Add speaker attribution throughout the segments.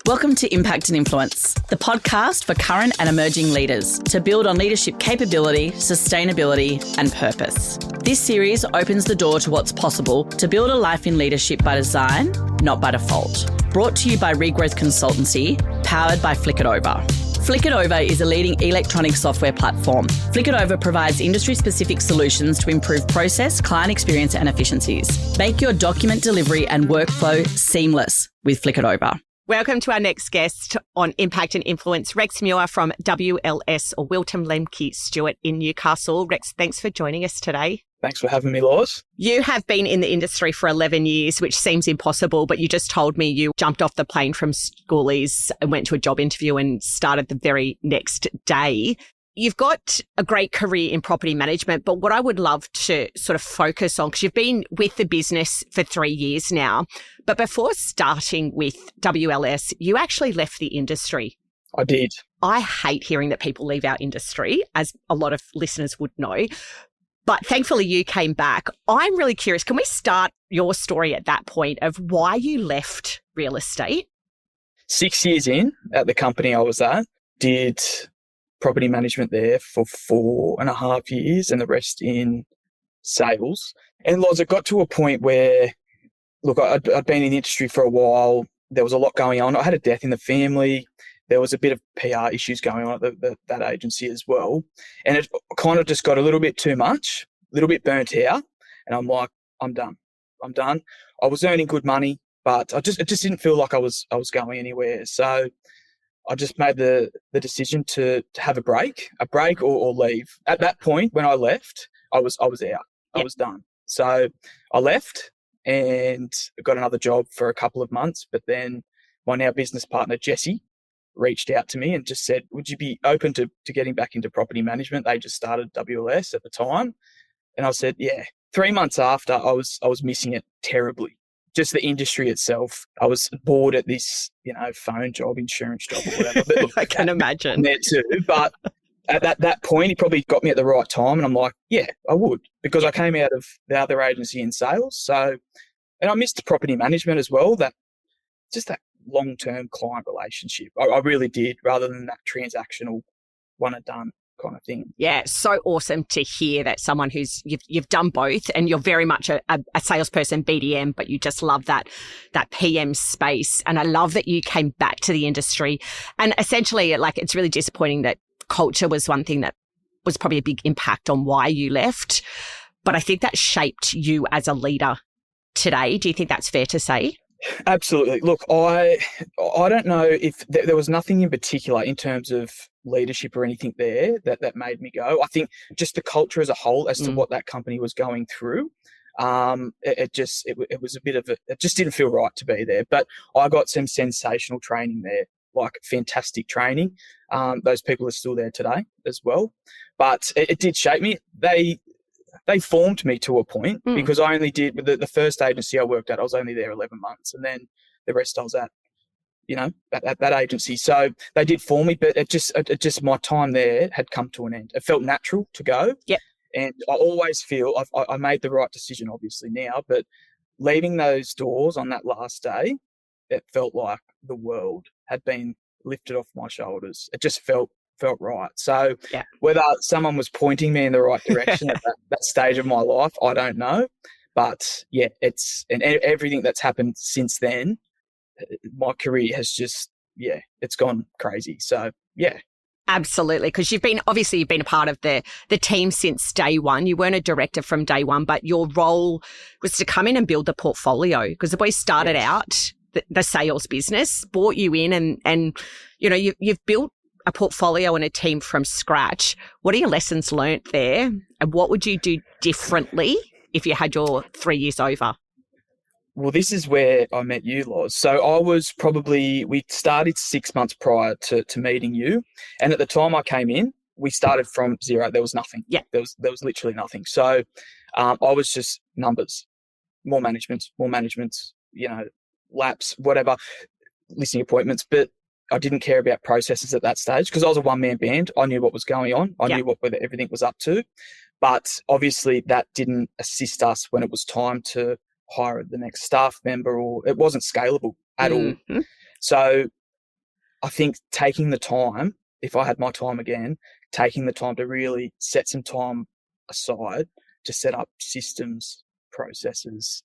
Speaker 1: Welcome to Impact and Influence, the podcast for current and emerging leaders to build on leadership capability, sustainability, and purpose. This series opens the door to what's possible to build a life in leadership by design, not by default. Brought to you by Regrowth Consultancy, powered by Flick It Over. Flick It Over is a leading electronic software platform. Flick It Over provides industry-specific solutions to improve process, client experience, and efficiencies. Make your document delivery and workflow seamless with Flick It Over.
Speaker 2: Welcome to our next guest on Impact and Influence, Rex Muir from WLS or Wilton Lemke Stewart in Newcastle. Rex, thanks for joining us today.
Speaker 3: Thanks for having me, Laws.
Speaker 2: You have been in the industry for 11 years, which seems impossible, but you just told me you jumped off the plane from schoolies and went to a job interview and started the very next day. You've got a great career in property management, but what I would love to sort of focus on, because you've been with the business for 3 years now, but before starting with WLS, you actually left the industry.
Speaker 3: I did.
Speaker 2: I hate hearing that people leave our industry, as a lot of listeners would know. But thankfully you came back. I'm really curious, can we start your story at that point of why you left real estate?
Speaker 3: 6 years in at the company I was at, did property management there for 4.5 years and the rest in sales. And Loz, it got to a point where, look, I'd been in the industry for a while. There was a lot going on. I had a death in the family. There was a bit of PR issues going on at that agency as well. And it kind of just got a little bit too much, a little bit burnt out. And I'm like, I'm done. I was earning good money, but it just didn't feel like I was going anywhere. So I just made the decision to have a break or leave. At that point, when I left, I was out.
Speaker 2: Yep.
Speaker 3: I was done. So I left and got another job for a couple of months. But then my now business partner, Jesse, reached out to me and just said, would you be open to getting back into property management? They just started WLS at the time. And I said, yeah. 3 months after, I was missing it terribly. Just the industry itself. I was bored at this, phone job, insurance job or whatever. But look,
Speaker 2: I can imagine.
Speaker 3: There too. But at that point, he probably got me at the right time. And I'm like, yeah, I would. Because I came out of the other agency in sales. So, and I missed property management as well. That long-term client relationship. I really did, rather than that transactional one and done kind of thing.
Speaker 2: Yeah, so awesome to hear that someone who's you've done both, and you're very much a salesperson, BDM, but you just love that PM space. And I love that you came back to the industry. And essentially, it's really disappointing that culture was one thing that was probably a big impact on why you left. But I think that shaped you as a leader today. Do you think that's fair to say?
Speaker 3: Absolutely. Look, I don't know if there was nothing in particular in terms of leadership or anything there that made me go. I think just the culture as a whole, as to what that company was going through, it was a bit of it just didn't feel right to be there. But I got some sensational training there, like fantastic training. Those people are still there today as well. But it did shape me. They formed me to a point because I only did the first agency I worked at. I was only there 11 months, and then the rest I was at that agency. So they did form me, but it just my time there had come to an end. It felt natural to go.
Speaker 2: Yep.
Speaker 3: And I always feel I made the right decision, obviously now, but leaving those doors on that last day, it felt like the world had been lifted off my shoulders. It just felt right. So whether someone was pointing me in the right direction at that stage of my life, I don't know. But yeah, and everything that's happened since then, my career has it's gone crazy. So yeah.
Speaker 2: Absolutely, because you've been a part of the team since day one. You weren't a director from day one, but your role was to come in and build the portfolio, because the boys started out the sales business, brought you in and you've built a portfolio and a team from scratch. What are your lessons learnt there? And what would you do differently if you had your 3 years over?
Speaker 3: Well, this is where I met you, Loz. So we started 6 months prior to meeting you. And at the time I came in, we started from zero. There was nothing.
Speaker 2: Yeah.
Speaker 3: There was literally nothing. So I was just numbers, more management, laps, whatever, listing appointments. But I didn't care about processes at that stage because I was a one-man band. I knew what was going on. I knew whether everything was up to. But obviously that didn't assist us when it was time to hire the next staff member, or it wasn't scalable at all. So I think taking the time, if I had my time again, taking the time to really set some time aside to set up systems, processes,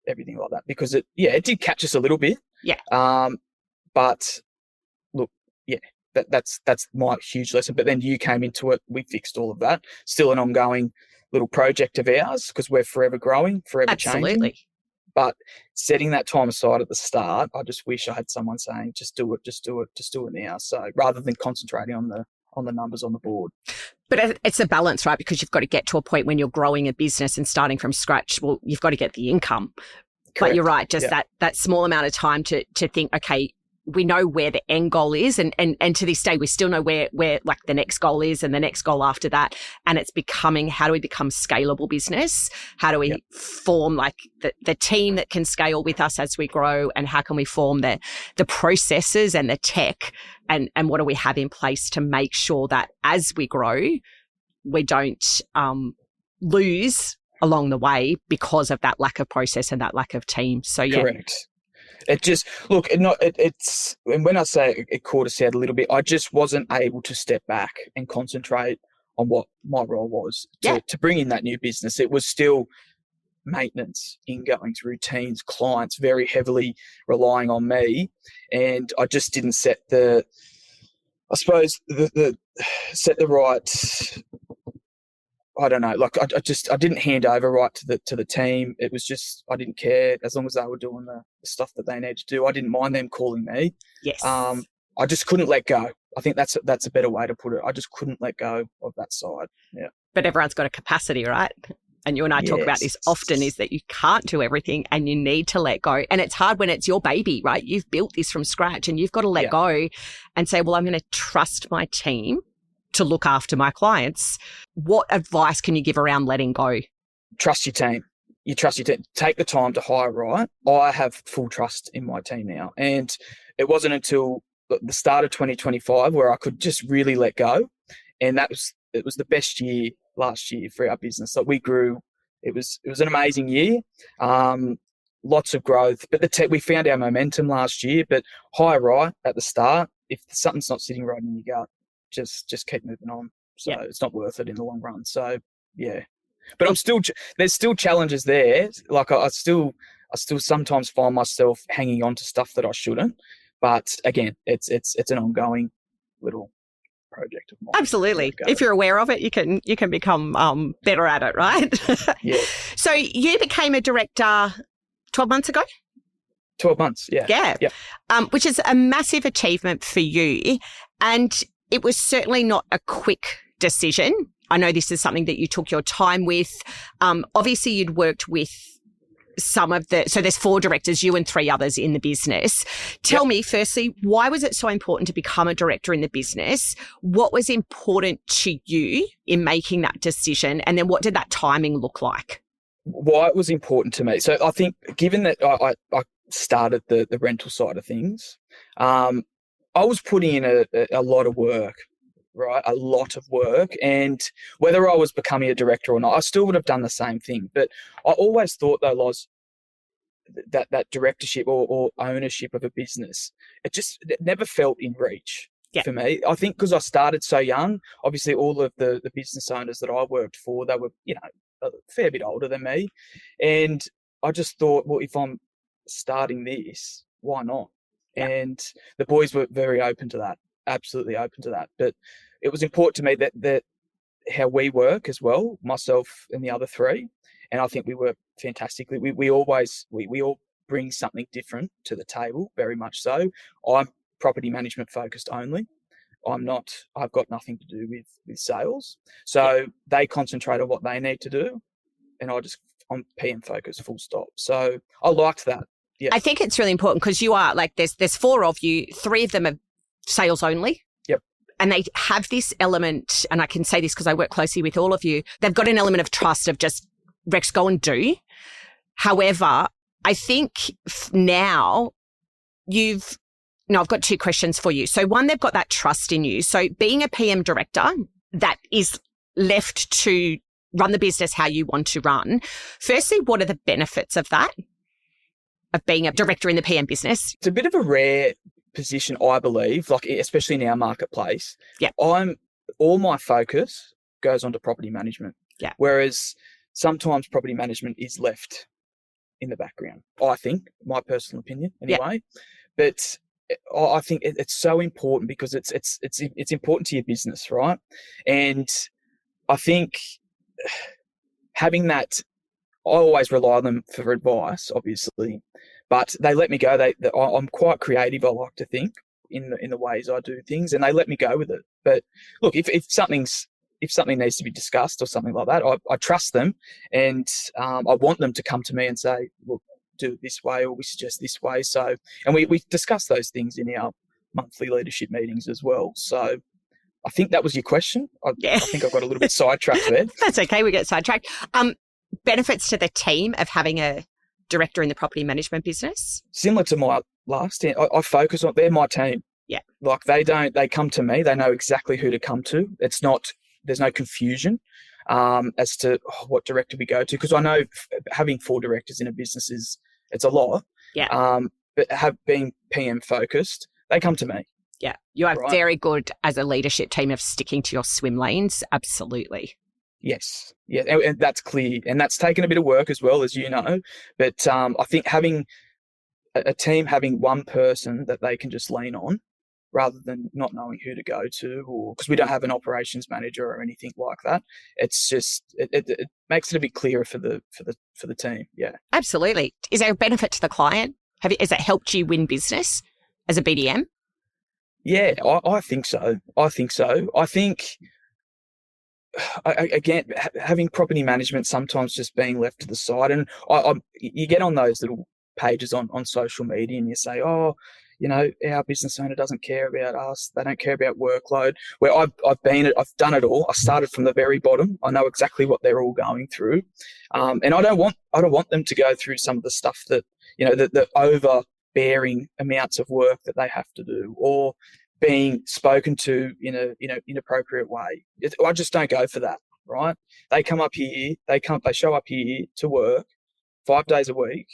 Speaker 3: everything like that, because it did catch us a little bit.
Speaker 2: Yeah.
Speaker 3: But look, yeah, that's my huge lesson. But then you came into it, we fixed all of that. Still an ongoing little project of ours because we're forever growing, forever changing. But setting that time aside at the start, I just wish I had someone saying, just do it now. So rather than concentrating on the numbers on the board.
Speaker 2: But it's a balance, right? Because you've got to get to a point when you're growing a business and starting from scratch. Well, you've got to get the income. Correct. But you're right, just that small amount of time to think, okay, we know where the end goal is, and to this day we still know where like the next goal is and the next goal after that. And it's becoming, how do we become scalable business? How do we form like the team that can scale with us as we grow, and how can we form the processes and the tech, and what do we have in place to make sure that as we grow we don't lose along the way because of that lack of process and that lack of team. So
Speaker 3: correct. It just, look, it's, and when I say it caught us out a little bit, I just wasn't able to step back and concentrate on what my role was to bring in that new business. It was still maintenance, ingoings, routines, clients very heavily relying on me. And I just didn't set the right, I don't know, like I didn't hand over right to the team. It was just, I didn't care as long as they were doing the stuff that they needed to do. I didn't mind them calling me.
Speaker 2: Yes.
Speaker 3: I just couldn't let go. I think that's a better way to put it. I just couldn't let go of that side. Yeah.
Speaker 2: But everyone's got a capacity, right? And you and I talk about this often, is that you can't do everything and you need to let go. And it's hard when it's your baby, right? You've built this from scratch and you've got to let go and say, well, I'm going to trust my team to look after my clients. What advice can you give around letting go? Trust your team.
Speaker 3: You trust your team. Take the time to hire right. I have full trust in my team now. And it wasn't until the start of 2025 where I could just really let go. And it was the best year last year for our business. Like we grew. It was an amazing year. Lots of growth. But we found our momentum last year. But hire right at the start. If something's not sitting right in your gut, just keep moving on. So it's not worth it in the long run. So but there's still challenges there. Like I still sometimes find myself hanging on to stuff that I shouldn't. But again, it's an ongoing little project of mine.
Speaker 2: Absolutely. If you're aware of it, you can become better at it, right?
Speaker 3: Yeah.
Speaker 2: So you became a director 12 months ago?
Speaker 3: 12 months, yeah.
Speaker 2: Yeah. Yep. Which is a massive achievement for you. And it was certainly not a quick decision. I know this is something that you took your time with. Obviously, you'd worked with so there's 4 directors, you and 3 others in the business. Tell me, firstly, why was it so important to become a director in the business? What was important to you in making that decision? And then what did that timing look like?
Speaker 3: Why it was important to me. So I think given that I started the rental side of things, I was putting in a lot of work, right? A lot of work. And whether I was becoming a director or not, I still would have done the same thing. But I always thought, though, Loz, that directorship or ownership of a business, it never felt in reach for me. I think because I started so young, obviously all of the business owners that I worked for, they were, a fair bit older than me. And I just thought, well, if I'm starting this, why not? Yeah. And the boys were very open to that, absolutely open to that. But it was important to me that how we work as well, myself and the other 3, and I think we work fantastically. We all bring something different to the table, very much so. I'm property management focused only. I've got nothing to do with sales. So they concentrate on what they need to do, and I'm PM focused, full stop. So I liked that. Yeah.
Speaker 2: I think it's really important because you are like, there's 4 of you, 3 of them are sales only.
Speaker 3: Yep.
Speaker 2: And they have this element, and I can say this because I work closely with all of you, they've got an element of trust of just, Rex, go and do. However, I think now I've got 2 questions for you. So one, they've got that trust in you. So being a PM director that is left to run the business how you want to run, firstly, what are the benefits of that? Of being a director in the PM business?
Speaker 3: It's a bit of a rare position, I believe, like especially in our marketplace,
Speaker 2: Yeah.
Speaker 3: all my focus goes onto property management.
Speaker 2: Yeah.
Speaker 3: Whereas sometimes property management is left in the background, I think, my personal opinion anyway. But I think it's so important because it's important to your business, right? And I think having that, I always rely on them for advice, obviously, but they let me go. I'm quite creative, I like to think, in the ways I do things, and they let me go with it. But look, if something needs to be discussed or something like that, I trust them, and I want them to come to me and say, look, do it this way, or we suggest this way. So, and we discuss those things in our monthly leadership meetings as well. So I think that was your question. I think I got a little bit sidetracked there.
Speaker 2: That's okay. We get sidetracked. Benefits to the team of having a director in the property management business?
Speaker 3: Similar to my last, I focus on, they're my team.
Speaker 2: Yeah.
Speaker 3: Like they come to me, they know exactly who to come to. There's no confusion as to what director we go to. Because I know having 4 directors in a business it's a lot.
Speaker 2: Yeah.
Speaker 3: But being PM focused, they come to me.
Speaker 2: Yeah. You are
Speaker 3: right?
Speaker 2: very good as a leadership team of sticking to your swim lanes. Absolutely.
Speaker 3: Yes. Yeah. And that's clear. And that's taken a bit of work as well, as you know. But I think having a team, having one person that they can just lean on rather than not knowing who to go to, or because we don't have an operations manager or anything like that. It's just, it makes it a bit clearer for the team. Yeah.
Speaker 2: Absolutely. Is there a benefit to the client? Has it helped you win business as a BDM?
Speaker 3: Yeah, I think so. I think, again, having property management sometimes just being left to the side, and you get on those little pages on social media and you say, oh, our business owner doesn't care about us. They don't care about workload. Where I've done it all. I started from the very bottom. I know exactly what they're all going through, and I don't want them to go through some of the stuff that the overbearing amounts of work that they have to do, or being spoken to in a inappropriate way. I just don't go for that. Right? They come up here. They show up here to work 5 days a week,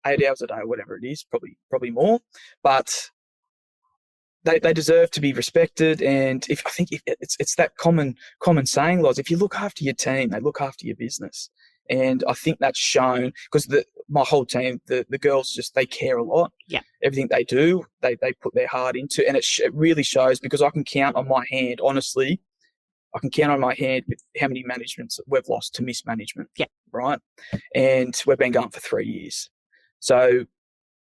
Speaker 3: 8 hours a day, whatever it is, probably more, but they deserve to be respected. And I think it's that common saying, Loz, if you look after your team, they look after your business. And I think that's shown because my whole team, the girls, they care a lot.
Speaker 2: Yeah.
Speaker 3: Everything they do, they put their heart into, and it really shows, because I can count on my hand, honestly, I can count on my hand with how many managements that we've lost to mismanagement.
Speaker 2: Yeah.
Speaker 3: Right. And we've been going for 3 years. So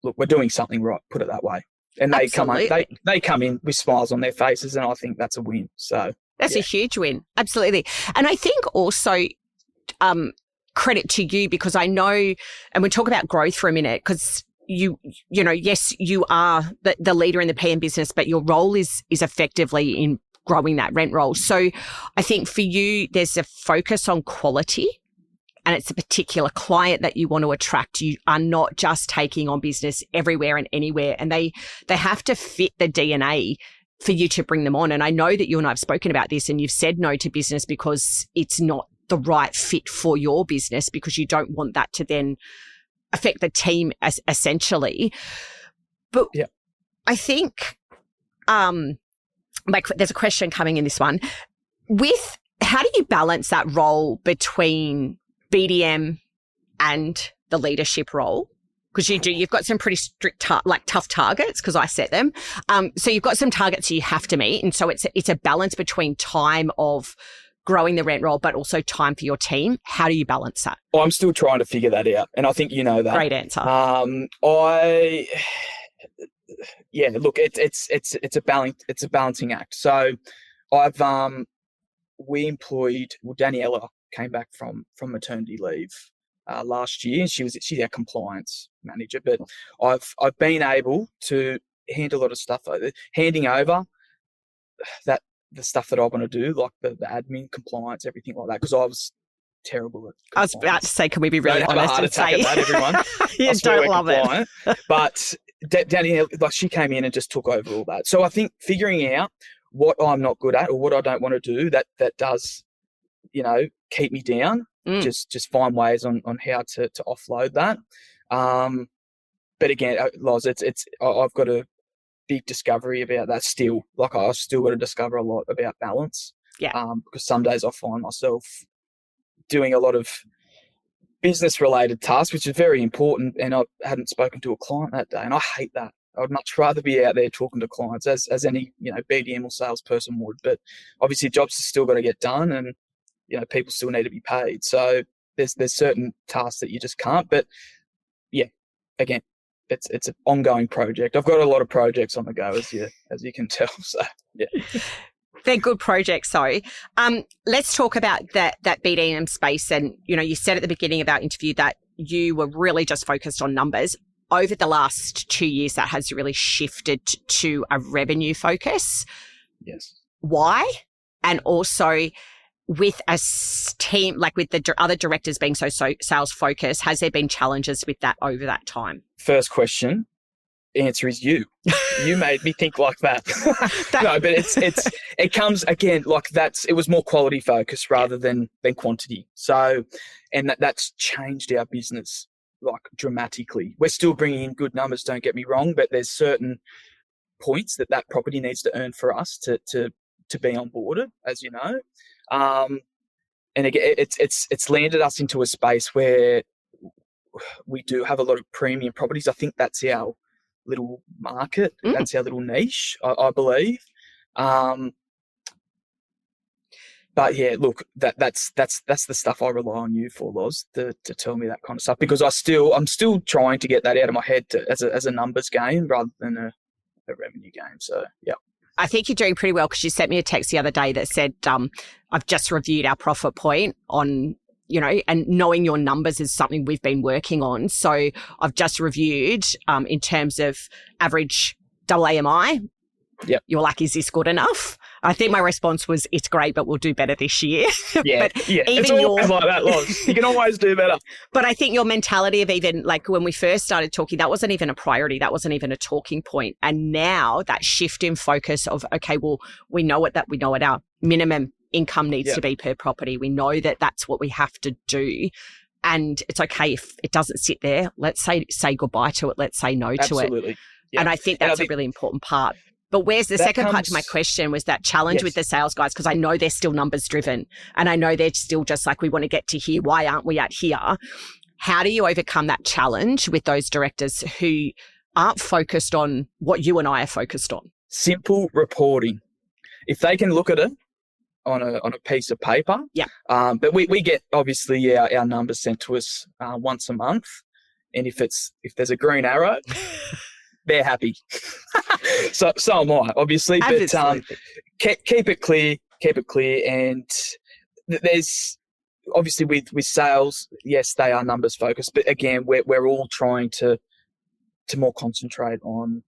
Speaker 3: look, we're doing something right, put it that way. And they come in with smiles on their faces, and I think that's a win. So
Speaker 2: that's a huge win. Absolutely. And I think also, credit to you, because I know, and we'll talk about growth for a minute, because yes, you are the leader in the PM business, but your role is effectively in growing that rent roll. So I think for you, there's a focus on quality, and it's a particular client that you want to attract. You are not just taking on business everywhere and anywhere, and they have to fit the DNA for you to bring them on. And I know that you and I have spoken about this, and you've said no to business because it's not the right fit for your business, because you don't want that to then affect the team essentially. But yeah. I think there's a question coming in this one. How do you balance that role between BDM and the leadership role? Because you've got some pretty strict, tough targets, because I set them. So you've got some targets you have to meet. And so it's a balance between time of growing the rent roll, but also time for your team. How do you balance that?
Speaker 3: I'm still trying to figure that out. And I think you know that.
Speaker 2: Great answer.
Speaker 3: Look, it's a balancing act. So Daniela came back from maternity leave last year, and she's our compliance manager. But I've been able to handle a lot of stuff, handing over the stuff that I want to do, like the admin, compliance, everything like that, because I was terrible at compliance.
Speaker 2: I was about to say, can we be really honest and say
Speaker 3: that, everyone?
Speaker 2: You don't love it.
Speaker 3: But Danielle, she came in and just took over all that. So I think figuring out what I'm not good at or what I don't want to do that does, keep me down. Just find ways on how to offload that. But again, Loz, I've got to big discovery about that still. Like I've still got to discover a lot about balance.
Speaker 2: Yeah.
Speaker 3: Because some days I find myself doing a lot of business related tasks, which is very important. And I hadn't spoken to a client that day. And I hate that. I would much rather be out there talking to clients as any, BDM or salesperson would. But obviously jobs have still got to get done and, people still need to be paid. So there's certain tasks that you just can't. But yeah, again, it's an ongoing project. I've got a lot of projects on the go, as you can tell. So yeah.
Speaker 2: They're good projects, though. Let's talk about that BDM space. And, you said at the beginning of our interview that you were really just focused on numbers. Over the last 2 years, that has really shifted to a revenue focus.
Speaker 3: Yes.
Speaker 2: Why? And also with a team, like with the other directors being so sales focused, has there been challenges with that over that time?
Speaker 3: First question. Answer is you. You made me think like that. No, but it comes again like it was more quality focused rather than quantity. So, and that's changed our business like dramatically. We're still bringing in good numbers, don't get me wrong, but there's certain points that property needs to earn for us to be onboarded, as you know. And again, it's landed us into a space where we do have a lot of premium properties. I think that's our little market. That's our little niche, I believe. But yeah, look, that's the stuff I rely on you for, Loz, to tell me that kind of stuff, because I'm still trying to get that out of my head as a numbers game rather than a revenue game. So yeah.
Speaker 2: I think you're doing pretty well, because you sent me a text the other day that said, I've just reviewed our profit point on, and knowing your numbers is something we've been working on. So I've just reviewed in terms of average AAMI.
Speaker 3: Yep.
Speaker 2: You're like, is this good enough? I think my response was, it's great, but we'll do better this year.
Speaker 3: Yeah,
Speaker 2: but
Speaker 3: yeah. It's always like that, Loz. You can always do better.
Speaker 2: But I think your mentality of even like when we first started talking, that wasn't even a priority. That wasn't even a talking point. And now that shift in focus of, okay, well, we know what our minimum income needs to be per property. We know that that's what we have to do. And it's okay if it doesn't sit there. Let's say goodbye to it. Let's say no to it.
Speaker 3: Absolutely. Yep.
Speaker 2: And I think that's a really important part. But where's the second part to my question was that challenge with the sales guys, because I know they're still numbers driven and I know they're still just like, we want to get to here. Why aren't we at here? How do you overcome that challenge with those directors who aren't focused on what you and I are focused on?
Speaker 3: Simple reporting. If they can look at it on a piece of paper.
Speaker 2: Yeah.
Speaker 3: But we get obviously our numbers sent to us once a month. And if there's a green arrow, they're happy. so am I, obviously. But keep it clear. And there's obviously with sales, yes, they are numbers focused. But again, we're all trying to more concentrate on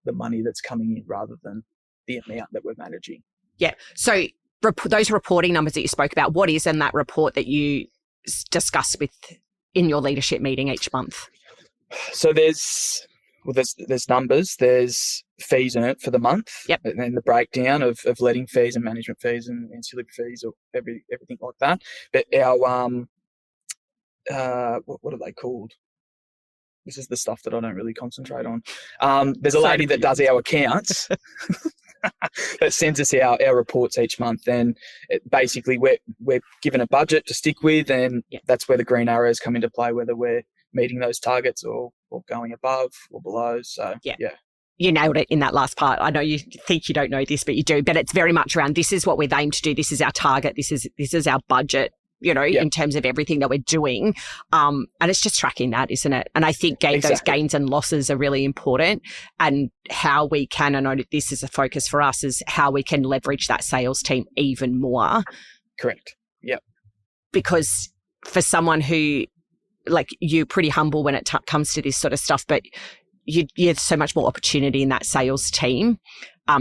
Speaker 3: the money that's coming in rather than the amount that we're managing.
Speaker 2: Yeah. So those reporting numbers that you spoke about, what is in that report that you discuss in your leadership meeting each month? So there's
Speaker 3: numbers, there's fees earned for the month,
Speaker 2: yep,
Speaker 3: and then the breakdown of letting fees and management fees and ancillary fees or everything like that. But our what are they called? This is the stuff that I don't really concentrate on. There's a lady that does our accounts that sends us our reports each month, and basically we're given a budget to stick with, and that's where the green arrows come into play, whether we're meeting those targets or going above or below. So yeah.
Speaker 2: You nailed it in that last part. I know you think you don't know this, but you do. But it's very much around, this is what we've aimed to do. This is our target. This is our budget, in terms of everything that we're doing. And it's just tracking that, isn't it? And I think those gains and losses are really important, and how we can, I know that this is a focus for us, is how we can leverage that sales team even more.
Speaker 3: Correct. Yep.
Speaker 2: Because for someone who, like, you're pretty humble when it comes to this sort of stuff, but you have so much more opportunity in that sales team.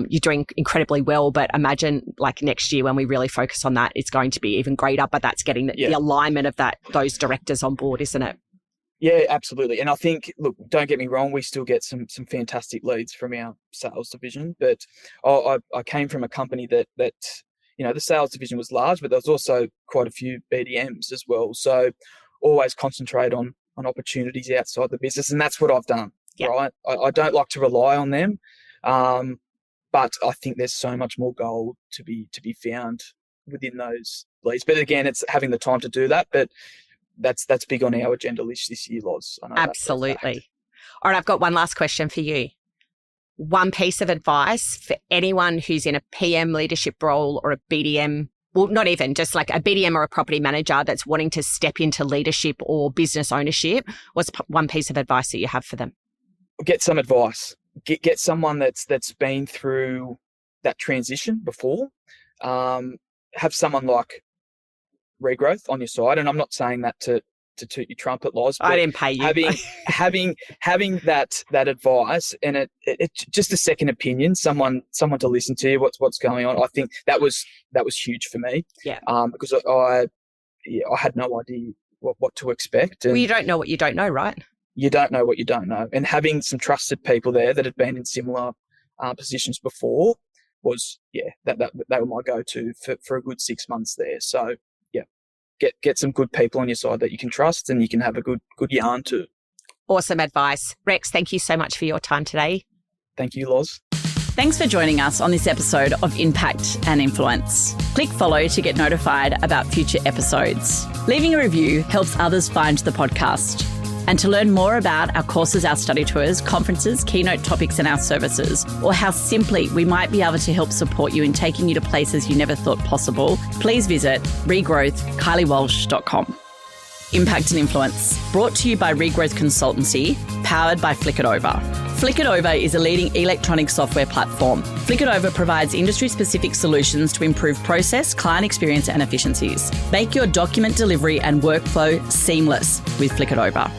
Speaker 2: You're doing incredibly well, but imagine like next year when we really focus on that, it's going to be even greater. But that's getting the alignment of those directors on board, isn't it?
Speaker 3: Yeah, absolutely. And I think, look, don't get me wrong, we still get some fantastic leads from our sales division. But I came from a company that the sales division was large, but there was also quite a few BDMs as well. So always concentrate on opportunities outside the business, and that's what I've done. Right, I don't like to rely on them. But I think there's so much more gold to be found within those leads. But again, it's having the time to do that. But that's big on our agenda list this year, Loz. I know
Speaker 2: Absolutely. All right, I've got one last question for you. One piece of advice for anyone who's in a PM leadership role or a BDM, well, not even, just like a BDM or a property manager that's wanting to step into leadership or business ownership. What's one piece of advice that you have for them?
Speaker 3: Get some advice. Get someone that's been through that transition before. Have someone like Regrowth on your side, and I'm not saying that to toot your trumpet, Loz.
Speaker 2: I didn't pay you.
Speaker 3: Having that advice and it just a second opinion, someone to listen to what's going on. I think that was huge for me.
Speaker 2: Yeah.
Speaker 3: Because I had no idea what to expect. And
Speaker 2: well, you don't know what you don't know, right?
Speaker 3: You don't know what you don't know. And having some trusted people there that had been in similar positions before was, that they were my go-to for a good 6 months there. So, get some good people on your side that you can trust and you can have a good yarn to.
Speaker 2: Awesome advice. Rex, thank you so much for your time today.
Speaker 3: Thank you, Loz.
Speaker 1: Thanks for joining us on this episode of Impact and Influence. Click follow to get notified about future episodes. Leaving a review helps others find the podcast. And to learn more about our courses, our study tours, conferences, keynote topics and our services, or how simply we might be able to help support you in taking you to places you never thought possible, please visit regrowthkyliewalsh.com. Impact and Influence, brought to you by Regrowth Consultancy, powered by Flick It Over. Flick It Over is a leading electronic software platform. Flick It Over provides industry-specific solutions to improve process, client experience and efficiencies. Make your document delivery and workflow seamless with Flick It Over.